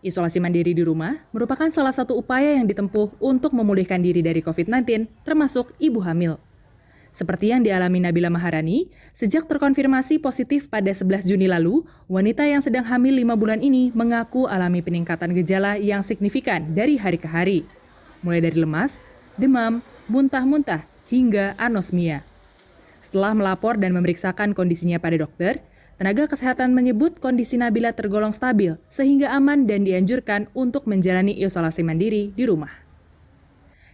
Isolasi mandiri di rumah merupakan salah satu upaya yang ditempuh untuk memulihkan diri dari COVID-19, termasuk ibu hamil. Seperti yang dialami Nabila Maharani, sejak terkonfirmasi positif pada 11 Juni lalu, wanita yang sedang hamil 5 bulan ini mengaku alami peningkatan gejala yang signifikan dari hari ke hari. Mulai dari lemas, demam, muntah-muntah, hingga anosmia. Setelah melapor dan memeriksakan kondisinya pada dokter, tenaga kesehatan menyebut kondisi Nabila tergolong stabil sehingga aman dan dianjurkan untuk menjalani isolasi mandiri di rumah.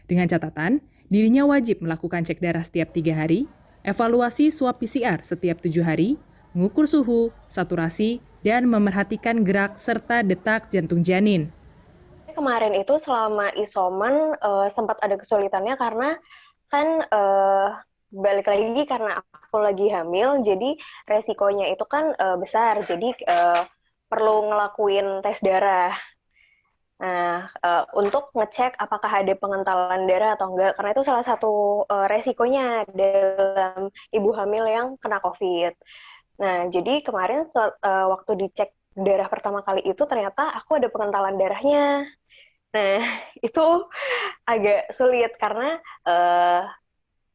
Dengan catatan, dirinya wajib melakukan cek darah setiap 3 hari, evaluasi swab PCR setiap 7 hari, mengukur suhu, saturasi, dan memerhatikan gerak serta detak jantung janin. Kemarin itu selama isoman sempat ada kesulitannya karena kan balik lagi karena aku lagi hamil, jadi resikonya itu kan besar, jadi perlu ngelakuin tes darah. Nah, untuk ngecek apakah ada pengentalan darah atau enggak, karena itu salah satu resikonya dalam ibu hamil yang kena COVID. Nah, jadi kemarin waktu dicek darah pertama kali itu ternyata aku ada pengentalan darahnya. Nah, itu agak sulit karena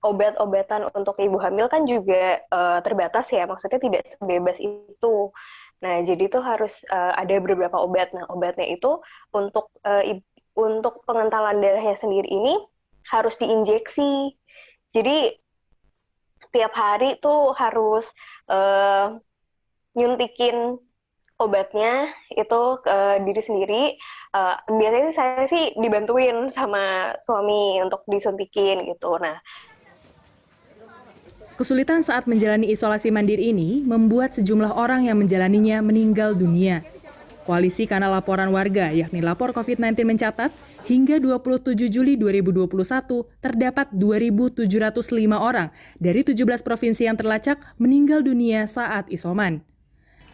obat-obatan untuk ibu hamil kan juga terbatas ya, maksudnya tidak sebebas itu. Nah, jadi itu harus ada beberapa obat. Nah, obatnya itu untuk pengentalan darahnya sendiri ini harus diinjeksi. Jadi tiap hari tuh harus nyuntikin obatnya itu ke diri sendiri. Biasanya saya sih dibantuin sama suami untuk disuntikin gitu. Nah, Kesulitan saat menjalani isolasi mandiri ini membuat sejumlah orang yang menjalaninya meninggal dunia. Koalisi Kanal Laporan Warga, yakni Lapor COVID-19 mencatat, hingga 27 Juli 2021 terdapat 2.705 orang dari 17 provinsi yang terlacak meninggal dunia saat isoman.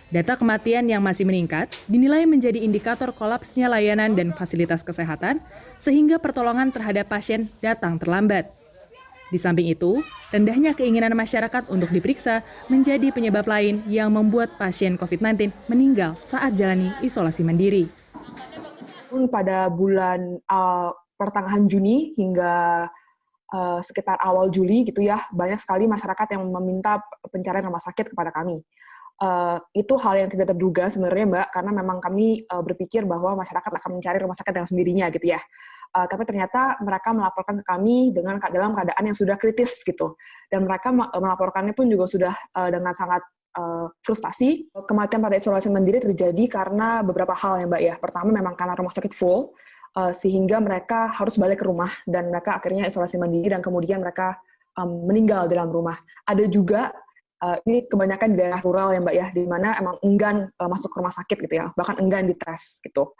Data kematian yang masih meningkat dinilai menjadi indikator kolapsnya layanan dan fasilitas kesehatan, sehingga pertolongan terhadap pasien datang terlambat. Di samping itu, rendahnya keinginan masyarakat untuk diperiksa menjadi penyebab lain yang membuat pasien COVID-19 meninggal saat jalani isolasi mandiri. Pada bulan pertengahan Juni hingga sekitar awal Juli gitu ya, banyak sekali masyarakat yang meminta pencarian rumah sakit kepada kami. Itu hal yang tidak terduga sebenarnya Mbak, karena memang kami berpikir bahwa masyarakat akan mencari rumah sakit yang sendirinya gitu ya. Tapi ternyata mereka melaporkan ke kami dalam keadaan yang sudah kritis gitu. Dan mereka melaporkannya pun juga sudah dengan sangat frustasi. Kematian pada isolasi mandiri terjadi karena beberapa hal ya Mbak ya. Pertama memang karena rumah sakit full, sehingga mereka harus balik ke rumah dan mereka akhirnya isolasi mandiri dan kemudian mereka meninggal dalam rumah. Ada juga ini kebanyakan di daerah rural ya Mbak ya, di mana emang enggan masuk ke rumah sakit gitu ya, bahkan enggan dites gitu.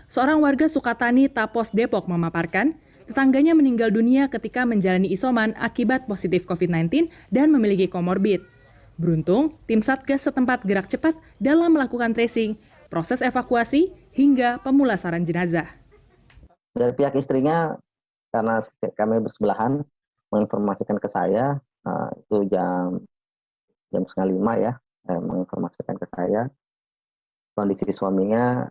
Seorang warga Sukatani, Tapos, Depok memaparkan, tetangganya meninggal dunia ketika menjalani isoman akibat positif COVID-19 dan memiliki komorbid. Beruntung, tim Satgas setempat gerak cepat dalam melakukan tracing, proses evakuasi, hingga pemulasaran jenazah. Dari pihak istrinya, karena kami bersebelahan, menginformasikan ke saya, itu jam 4:30 ya, menginformasikan ke saya, kondisi suaminya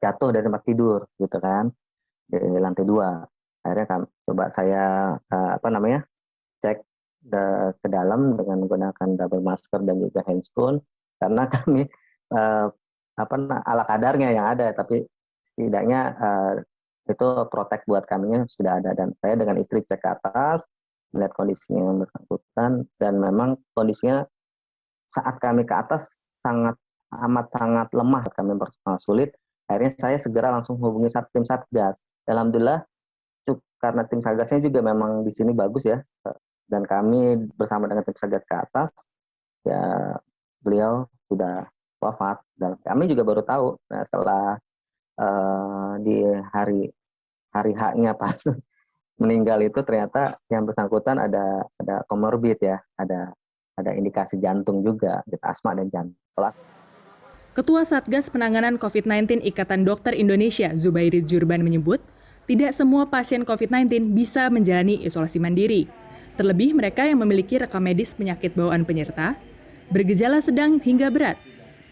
jatuh dari tempat tidur gitu kan, di lantai 2. Akhirnya coba saya cek ke dalam dengan menggunakan double masker dan juga handscoon, karena kami ala kadarnya yang ada, tapi setidaknya itu protek buat kami sudah ada. Dan saya dengan istri cek ke atas, melihat kondisinya yang bersangkutan, dan memang kondisinya saat kami ke atas sangat lemah, kami sulit. Akhirnya saya segera langsung hubungi tim Satgas. Alhamdulillah, karena tim Satgasnya juga memang di sini bagus ya, dan kami bersama dengan tim Satgas ke atas, ya beliau sudah wafat. Dan kami juga baru tahu setelah di hari H-nya pas meninggal itu ternyata yang bersangkutan ada komorbid ya, ada indikasi jantung juga, asma dan jantung. Ketua Satgas Penanganan COVID-19 Ikatan Dokter Indonesia, Zubairi Jurban menyebut, tidak semua pasien COVID-19 bisa menjalani isolasi mandiri. Terlebih mereka yang memiliki rekam medis penyakit bawaan penyerta, bergejala sedang hingga berat,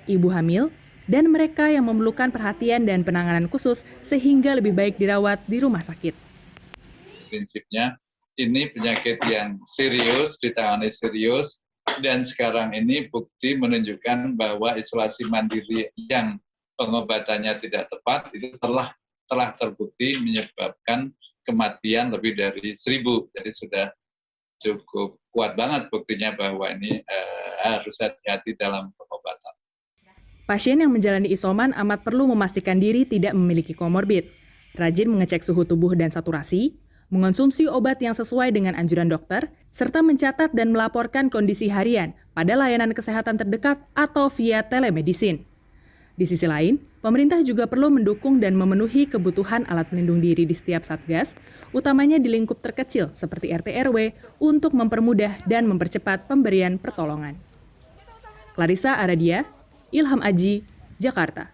ibu hamil, dan mereka yang memerlukan perhatian dan penanganan khusus sehingga lebih baik dirawat di rumah sakit. Prinsipnya ini penyakit yang serius, ditangani serius, dan sekarang ini bukti menunjukkan bahwa isolasi mandiri yang pengobatannya tidak tepat itu telah terbukti menyebabkan kematian lebih dari 1.000. Jadi sudah cukup kuat banget buktinya bahwa ini harus hati-hati dalam pengobatan. Pasien yang menjalani isoman amat perlu memastikan diri tidak memiliki komorbid, rajin mengecek suhu tubuh dan saturasi, mengonsumsi obat yang sesuai dengan anjuran dokter, serta mencatat dan melaporkan kondisi harian pada layanan kesehatan terdekat atau via telemedicine. Di sisi lain, pemerintah juga perlu mendukung dan memenuhi kebutuhan alat pelindung diri di setiap satgas, utamanya di lingkup terkecil seperti RT/RW, untuk mempermudah dan mempercepat pemberian pertolongan. Clarissa Aradia, Ilham Aji, Jakarta.